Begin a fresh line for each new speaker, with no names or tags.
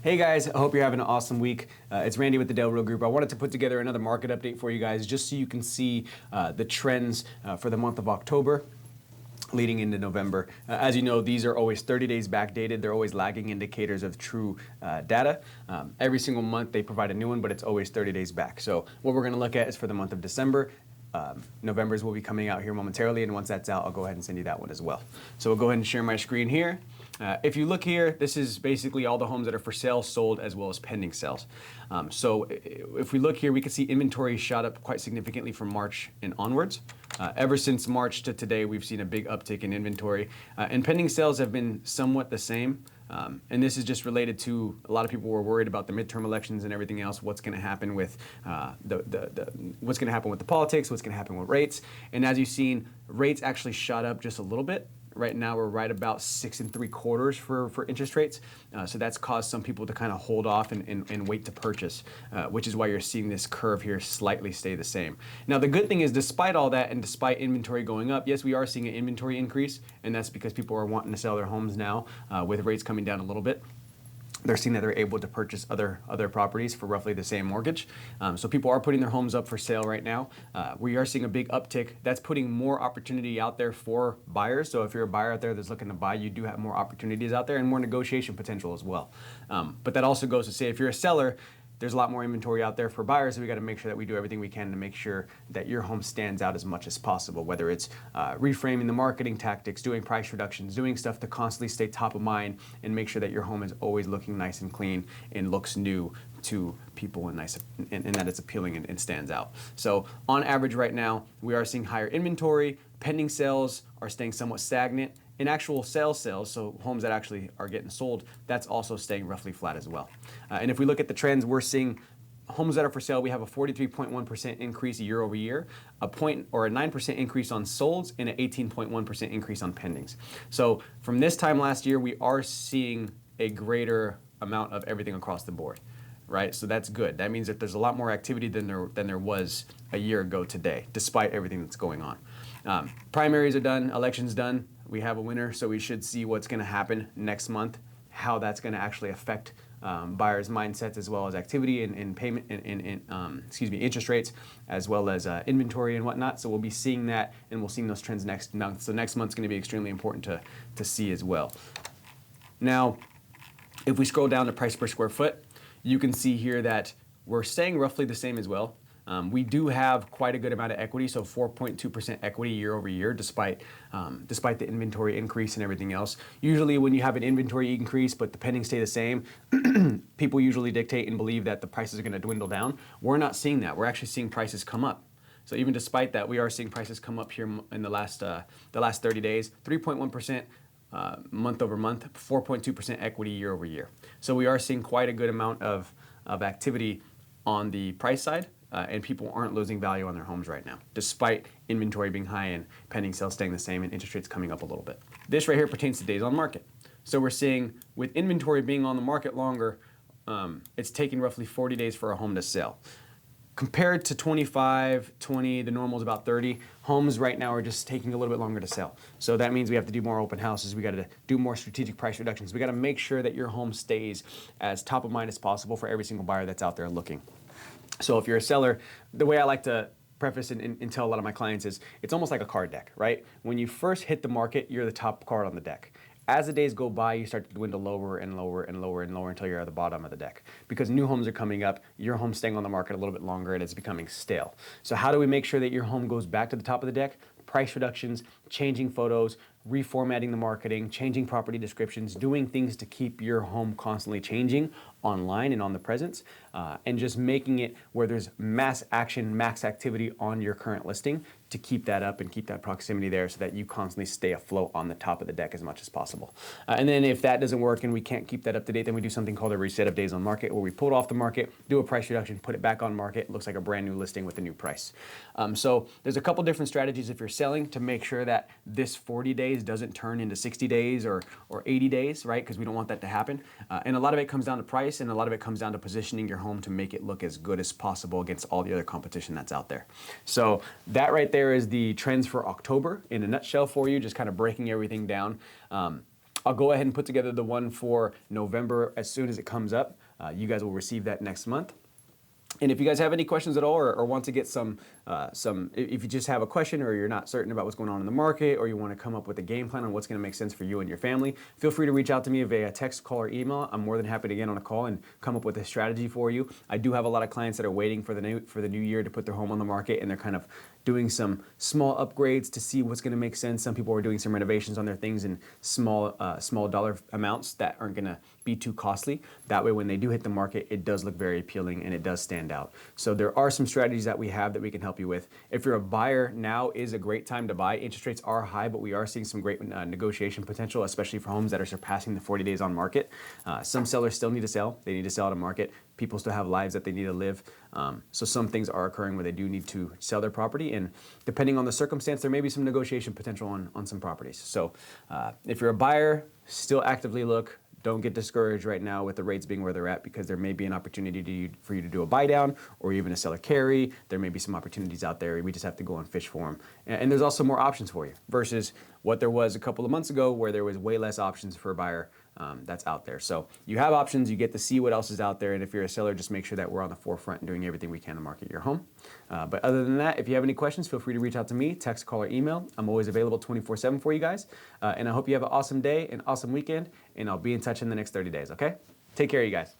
Hey guys, I hope you're having an awesome week. It's Randy with the Del Real Group. I wanted to put together another market update for you guys just so you can see the trends for the month of October leading into November. As you know, these are always 30 days backdated. They're always lagging indicators of true data. Every single month they provide a new one, but it's always 30 days back. So what we're gonna look at is for the month of December. November's will be coming out here momentarily, and once that's out, I'll go ahead and send you that one as well. So we'll go ahead and share my screen here. If you look here, this is basically all the homes that are for sale, sold, as well as pending sales. So if we look here, we can see inventory shot up quite significantly from March and onwards. Ever since March to today, we've seen a big uptick in inventory, and pending sales have been somewhat the same. And this is just related to a lot of people were worried about the midterm elections and everything else. What's going to happen with what's going to happen with the politics? What's going to happen with rates? And as you've seen, rates actually shot up just a little bit. Right now we're right about 6 3/4 for interest rates. So that's caused some people to kind of hold off and wait to purchase, which is why you're seeing this curve here slightly stay the same. Now the good thing is, despite all that and despite inventory going up, yes, we are seeing an inventory increase, and that's because people are wanting to sell their homes now with rates coming down a little bit. They're seeing that they're able to purchase other properties for roughly the same mortgage. So people are putting their homes up for sale right now. We are seeing a big uptick. That's putting more opportunity out there for buyers. So if you're a buyer out there that's looking to buy, you do have more opportunities out there and more negotiation potential as well. But that also goes to say, if you're a seller, there's a lot more inventory out there for buyers, so we got to make sure that we do everything we can to make sure that your home stands out as much as possible, whether it's reframing the marketing tactics, doing price reductions, doing stuff to constantly stay top of mind and make sure that your home is always looking nice and clean and looks new to people and nice and that it's appealing and stands out. So on average right now, we are seeing higher inventory. Pending sales are staying somewhat stagnant. In actual sales, so homes that actually are getting sold, that's also staying roughly flat as well. And if we look at the trends, we're seeing homes that are for sale, we have a 43.1% increase year over year, a 9% increase on solds, and an 18.1% increase on pendings. So from this time last year, we are seeing a greater amount of everything across the board, right? So that's good. That means that there's a lot more activity than there was a year ago today, despite everything that's going on. Primaries are done, elections done. We have a winner, so we should see what's going to happen next month, how that's going to actually affect buyers' mindsets as well as activity and payment and interest rates, as well as inventory and whatnot. So we'll be seeing that, and we'll see those trends next month. So next month's going to be extremely important to see as well. Now, if we scroll down to price per square foot, you can see here that we're staying roughly the same as well. We do have quite a good amount of equity, so 4.2% equity year over year, despite the inventory increase and everything else. Usually when you have an inventory increase but the pending stay the same, people usually dictate and believe that the prices are going to dwindle down. We're not seeing that. We're actually seeing prices come up. So even despite that, we are seeing prices come up here in the last 30 days, 3.1%. Month over month, 4.2% equity year over year. So we are seeing quite a good amount of activity on the price side, and people aren't losing value on their homes right now, despite inventory being high and pending sales staying the same and interest rates coming up a little bit. This right here pertains to days on market. So we're seeing with inventory being on the market longer, it's taking roughly 40 days for a home to sell. Compared to 25, 20, the normal is about 30. Homes right now are just taking a little bit longer to sell. So that means we have to do more open houses. We got to do more strategic price reductions. We got to make sure that your home stays as top of mind as possible for every single buyer that's out there looking. So if you're a seller, the way I like to preface and tell a lot of my clients is it's almost like a card deck, right? When you first hit the market, you're the top card on the deck. As the days go by, you start to dwindle lower and lower and lower and lower until you're at the bottom of the deck. Because new homes are coming up, your home's staying on the market a little bit longer and it's becoming stale. So how do we make sure that your home goes back to the top of the deck? Price reductions, changing photos, reformatting the marketing, changing property descriptions, doing things to keep your home constantly changing online and on the presence, and just making it where there's mass action, max activity on your current listing to keep that up and keep that proximity there so that you constantly stay afloat on the top of the deck as much as possible. And then if that doesn't work and we can't keep that up to date, then we do something called a reset of days on market, where we pull it off the market, do a price reduction, put it back on market. It looks like a brand new listing with a new price. So there's a couple different strategies if you're selling to make sure that this 40 days doesn't turn into 60 days or 80 days, right? Because we don't want that to happen. And a lot of it comes down to price, and a lot of it comes down to positioning your home to make it look as good as possible against all the other competition that's out there. So that right there is the trends for October in a nutshell for you, just kind of breaking everything down. I'll go ahead and put together the one for November as soon as it comes up. You guys will receive that next month. And if you guys have any questions at all, or want to get if you just have a question, or you're not certain about what's going on in the market, or you want to come up with a game plan on what's going to make sense for you and your family, feel free to reach out to me via text, call, or email. I'm more than happy to get on a call and come up with a strategy for you. I do have a lot of clients that are waiting for the new year to put their home on the market, and they're kind of doing some small upgrades to see what's going to make sense. Some people are doing some renovations on their things in small dollar amounts that aren't going to be too costly. That way, when they do hit the market, it does look very appealing and it does stand out. So there are some strategies that we have that we can help you with. If you're a buyer, now is a great time to buy. Interest rates are high, but we are seeing some great negotiation potential, especially for homes that are surpassing the 40 days on market. Some sellers still need to sell. They need to sell to market. People still have lives that they need to live. So some things are occurring where they do need to sell their property. And depending on the circumstance, there may be some negotiation potential on some properties. So if you're a buyer, still actively look. Don't get discouraged right now with the rates being where they're at, because there may be an opportunity for you to do a buy down or even a seller carry. There may be some opportunities out there. We just have to go and fish for them. And there's also more options for you versus what there was a couple of months ago, where there was way less options for a buyer that's out there. So you have options, you get to see what else is out there. And if you're a seller, just make sure that we're on the forefront and doing everything we can to market your home. But other than that, if you have any questions, feel free to reach out to me, text, call, or email. I'm always available 24/7 for you guys. And I hope you have an awesome day, an awesome weekend, and I'll be in touch in the next 30 days, okay? Take care, you guys.